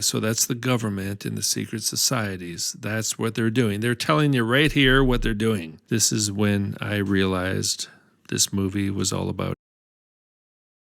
So that's the government and the secret societies. That's what they're doing. They're telling you right here what they're doing. This is when I realized this movie was all about.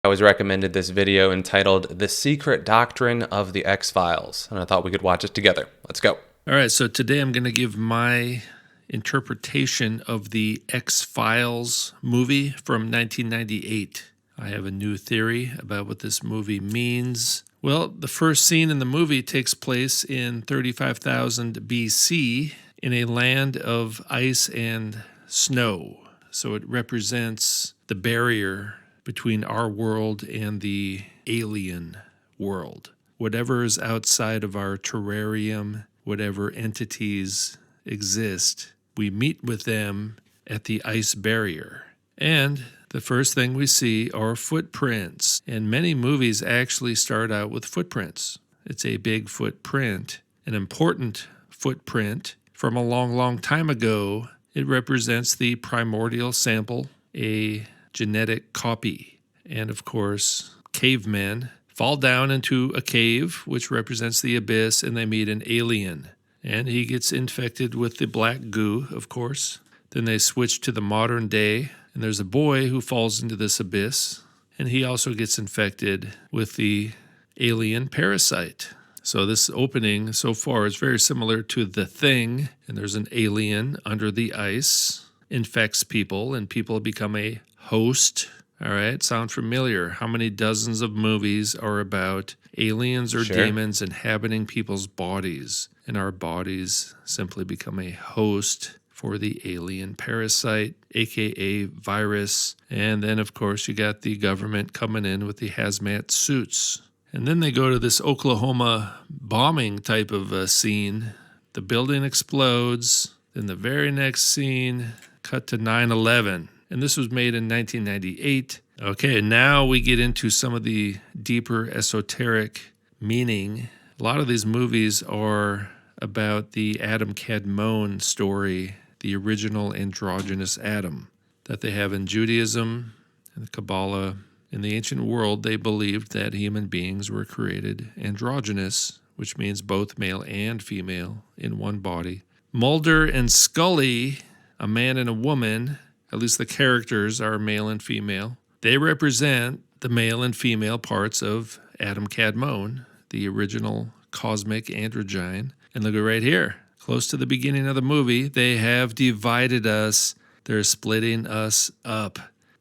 I was recommended this video entitled The Secret Doctrine of the X-Files, and I thought we could watch it together. Let's go. All right, so today I'm going to give my interpretation of the X-Files movie from 1998. I have a new theory about what this movie means. Well, the first scene in the movie takes place in 35,000 BC in a land of ice and snow. So it represents the barrier between our world and the alien world. Whatever is outside of our terrarium, whatever entities exist, we meet with them at the ice barrier. And the first thing we see are footprints. And many movies actually start out with footprints. It's a big footprint, an important footprint from a long, long time ago. It represents the primordial sample, a genetic copy. And of course, cavemen fall down into a cave, which represents the abyss, and they meet an alien. And he gets infected with the black goo, of course. Then they switch to the modern day, and there's a boy who falls into this abyss, and he also gets infected with the alien parasite. So this opening so far is very similar to The Thing, and there's an alien under the ice, infects people, and people become a host. All right, sound familiar? How many dozens of movies are about aliens or demons inhabiting people's bodies, and our bodies simply become a host for the alien parasite, aka virus. And then, of course, you got the government coming in with the hazmat suits. And then they go to this Oklahoma bombing type of scene. The building explodes. Then the very next scene, cut to 9/11. And this was made in 1998. Okay, now we get into some of the deeper esoteric meaning. A lot of these movies are about the Adam Kadmon story, the original androgynous Adam, that they have in Judaism and the Kabbalah. In the ancient world, they believed that human beings were created androgynous, which means both male and female in one body. Mulder and Scully, a man and a woman, at least the characters are male and female. They represent the male and female parts of Adam Kadmon, the original cosmic androgyne. And look at right here, close to the beginning of the movie, they have divided us. They're splitting us up.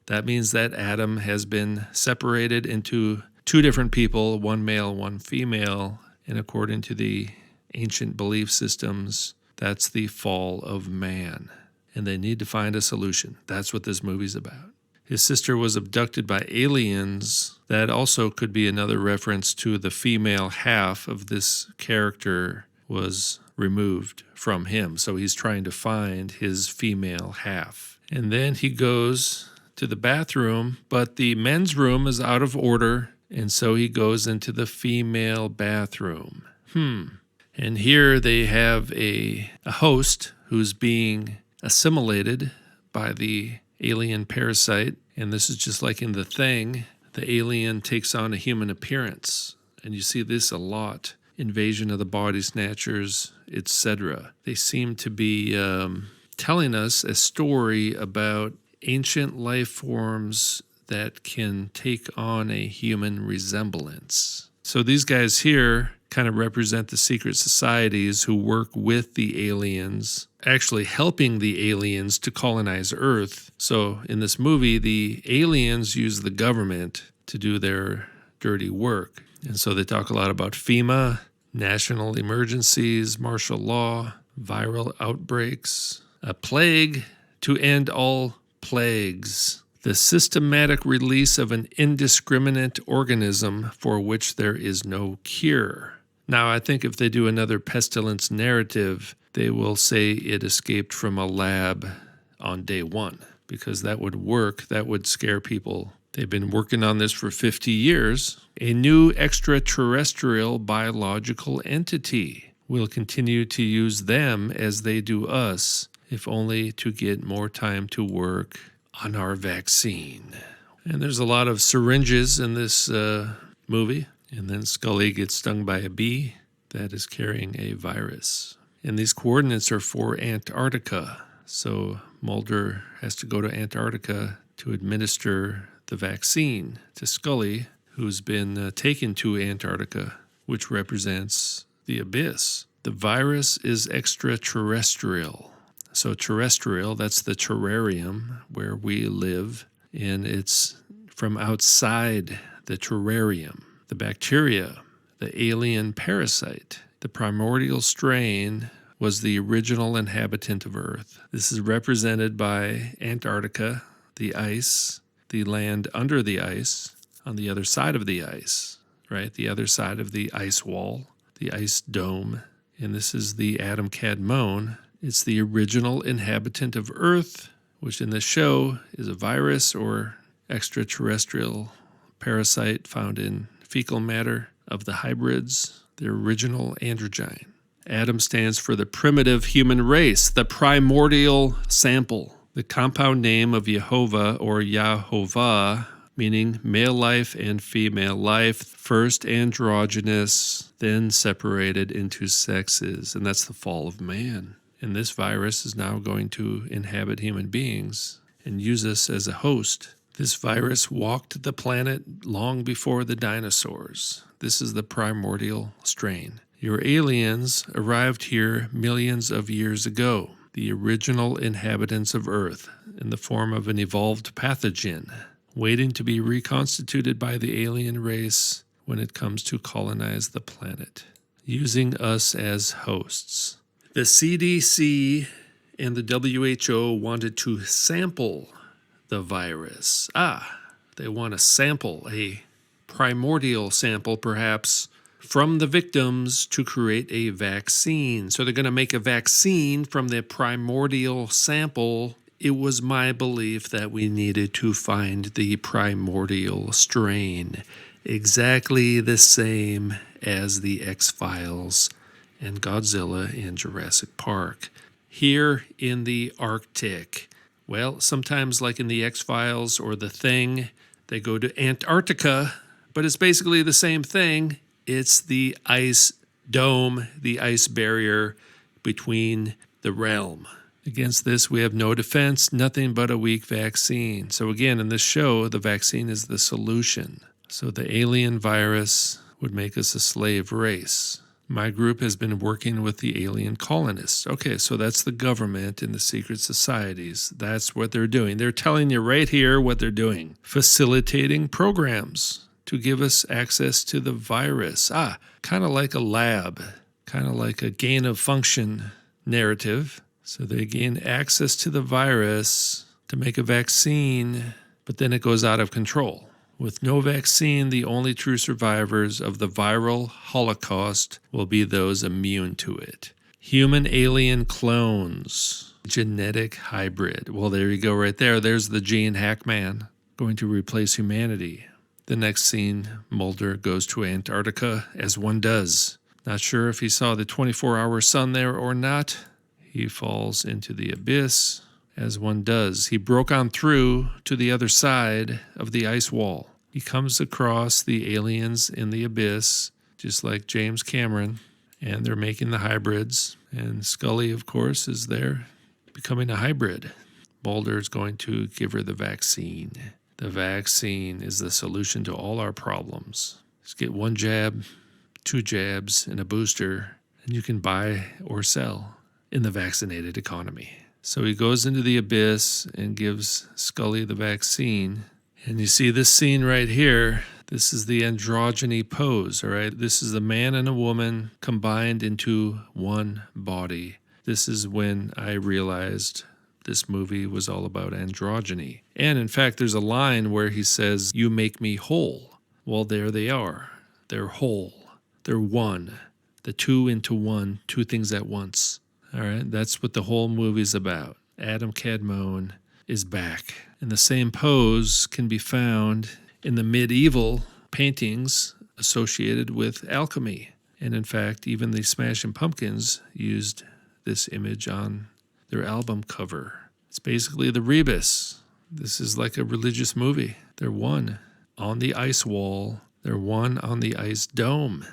That means that Adam has been separated into two different people, one male, one female. And according to the ancient belief systems, that's the fall of man. And they need to find a solution. That's what this movie's about. His sister was abducted by aliens. That also could be another reference to the female half of this character was removed from him. So he's trying to find his female half. And then he goes to the bathroom, but the men's room is out of order. And so he goes into the female bathroom. And here they have a host who's being assimilated by the alien parasite. And this is just like in The Thing. The alien takes on a human appearance. And you see this a lot. Invasion of the Body Snatchers, etc. They seem to be telling us a story about ancient life forms that can take on a human resemblance. So these guys here kind of represent the secret societies who work with the aliens, actually helping the aliens to colonize Earth. So in this movie, the aliens use the government to do their dirty work. And so they talk a lot about FEMA, national emergencies, martial law, viral outbreaks, a plague to end all plagues, the systematic release of an indiscriminate organism for which there is no cure. Now, I think if they do another pestilence narrative, they will say it escaped from a lab on day one, because that would work. That would scare people. They've been working on this for 50 years. A new extraterrestrial biological entity. We'll continue to use them as they do us, if only to get more time to work on our vaccine. And there's a lot of syringes in this movie. And then Scully gets stung by a bee. that is carrying a virus. And these coordinates are for Antarctica. So Mulder has to go to Antarctica to administer the vaccine to Scully, who's been taken to Antarctica, which represents the abyss. The virus is extraterrestrial. So terrestrial, that's the terrarium where we live, and it's from outside the terrarium. The bacteria, the alien parasite, the primordial strain was the original inhabitant of Earth. This is represented by Antarctica, the ice, the land under the ice, on the other side of the ice, right? The other side of the ice wall, the ice dome. And this is the Adam Cadmone. It's the original inhabitant of Earth, which in the show is a virus or extraterrestrial parasite found in fecal matter of the hybrids, the original androgyne. Adam stands for the primitive human race, the primordial sample, the compound name of Yehovah or Yahovah, meaning male life and female life, first androgynous, then separated into sexes, and that's the fall of man. And this virus is now going to inhabit human beings and use us as a host. This virus walked the planet long before the dinosaurs. This is the primordial strain. Your aliens arrived here millions of years ago, the original inhabitants of Earth, in the form of an evolved pathogen, waiting to be reconstituted by the alien race when it comes to colonize the planet, using us as hosts. The CDC and the WHO wanted to sample the virus. They want to sample, a primordial sample perhaps, from the victims to create a vaccine. So they're going to make a vaccine from the primordial sample. It was my belief that we needed to find the primordial strain, exactly the same as the X-Files and Godzilla in Jurassic Park. Here in the Arctic, well, sometimes like in the X-Files or The Thing, they go to Antarctica, but it's basically the same thing. It's the ice dome, the ice barrier between the realm. Against this, we have no defense, nothing but a weak vaccine. So again, in this show, the vaccine is the solution. So the alien virus would make us a slave race. My group has been working with the alien colonists. Okay, so that's the government and the secret societies. That's what they're doing. They're telling you right here what they're doing. Facilitating programs to give us access to the virus. Kind of like a lab, kind of like a gain of function narrative. So they gain access to the virus to make a vaccine, but then it goes out of control. With no vaccine, the only true survivors of the viral holocaust will be those immune to it. Human-alien clones, genetic hybrid. Well, there you go right there. There's the gene Hackman going to replace humanity. The next scene, Mulder goes to Antarctica, as one does. Not sure if he saw the 24-hour sun there or not. He falls into the abyss, as one does. He broke on through to the other side of the ice wall. He comes across the aliens in the abyss, just like James Cameron, and they're making the hybrids. And Scully, of course, is there becoming a hybrid. Mulder's going to give her the vaccine. The vaccine is the solution to all our problems. Just get one jab, 2 jabs, and a booster, and you can buy or sell in the vaccinated economy. So he goes into the abyss and gives Scully the vaccine. And you see this scene right here. This is the androgyny pose, all right? This is a man and a woman combined into one body. This is when I realized this movie was all about androgyny. And in fact, there's a line where he says, "You make me whole." Well, there they are. They're whole. They're one. The two into one, two things at once. All right, that's what the whole movie's about. Adam Cadmone is back. And the same pose can be found in the medieval paintings associated with alchemy. And in fact, even the Smashing Pumpkins used this image on their album cover. It's basically the rebus. This is like a religious movie. They're one on the ice wall. They're one on the ice dome.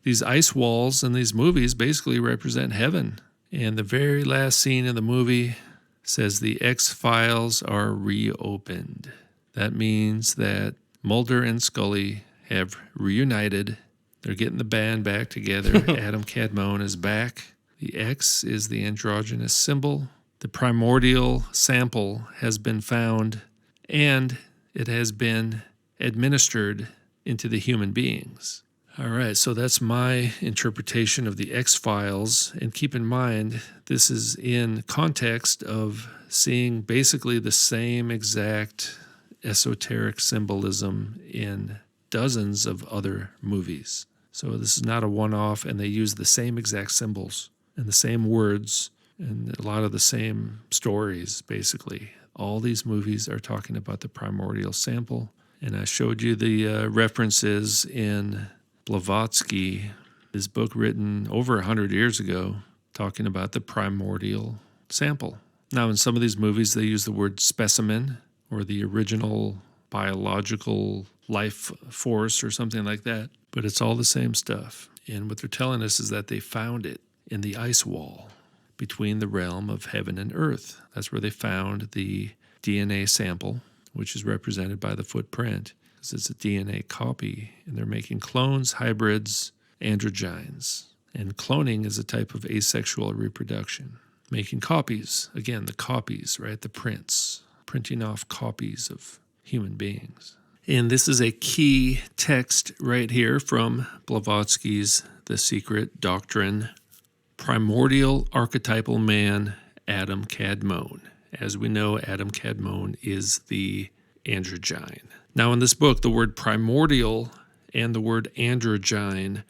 these ice walls in these movies basically represent heaven. And the very last scene in the movie says the X-Files are reopened. That means that Mulder and Scully have reunited. They're getting the band back together. Adam Cadmone is back. The X is the androgynous symbol. The primordial sample has been found, and it has been administered into the human beings. All right, so that's my interpretation of the X-Files. And keep in mind, this is in context of seeing basically the same exact esoteric symbolism in dozens of other movies. So this is not a one-off, and they use the same exact symbols and the same words and a lot of the same stories, basically. All these movies are talking about the primordial sample. And I showed you the references in Blavatsky, his book written over 100 years ago, talking about the primordial sample. Now, in some of these movies, they use the word specimen or the original biological life force or something like that. But it's all the same stuff. And what they're telling us is that they found it in the ice wall between the realm of heaven and earth. That's where they found the DNA sample, which is represented by the footprint, because it's a DNA copy. And they're making clones, hybrids, androgynes. And cloning is a type of asexual reproduction. Making copies, again, the copies, right? The prints, printing off copies of human beings. And this is a key text right here from Blavatsky's The Secret Doctrine. Primordial archetypal man, Adam Cadmone. As we know, Adam Cadmone is the androgyne. Now, in this book, the word primordial and the word androgyne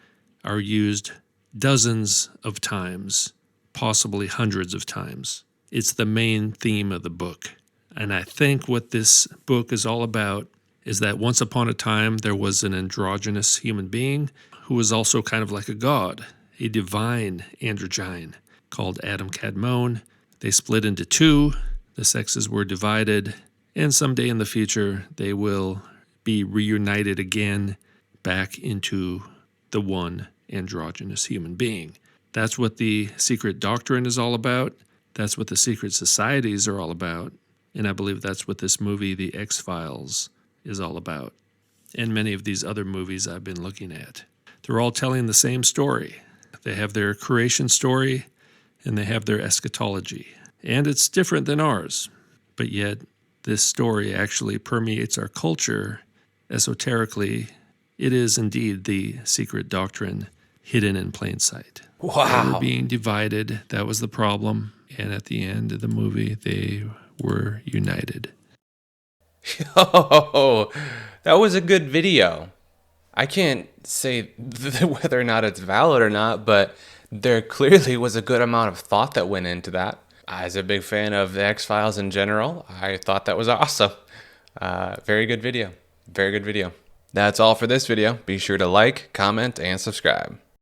are used dozens of times, possibly hundreds of times. It's the main theme of the book. And I think what this book is all about is that once upon a time, there was an androgynous human being who was also kind of like a god, a divine androgyne called Adam Cadmone. They split into two. The sexes were divided, and someday in the future, they will be reunited again back into the one androgynous human being. That's what the secret doctrine is all about. That's what the secret societies are all about. And I believe that's what this movie, The X-Files, is all about. And many of these other movies I've been looking at. They're all telling the same story. They have their creation story, and they have their eschatology. And it's different than ours. But yet, this story actually permeates our culture esoterically. It is indeed the secret doctrine hidden in plain sight. Wow. They were being divided. That was the problem. And at the end of the movie, they were united. Oh, that was a good video. I can't say whether or not it's valid or not, but there clearly was a good amount of thought that went into that. As a big fan of the X-Files in general, I thought that was awesome. Very good video. Very good video. That's all for this video. Be sure to like, comment, and subscribe.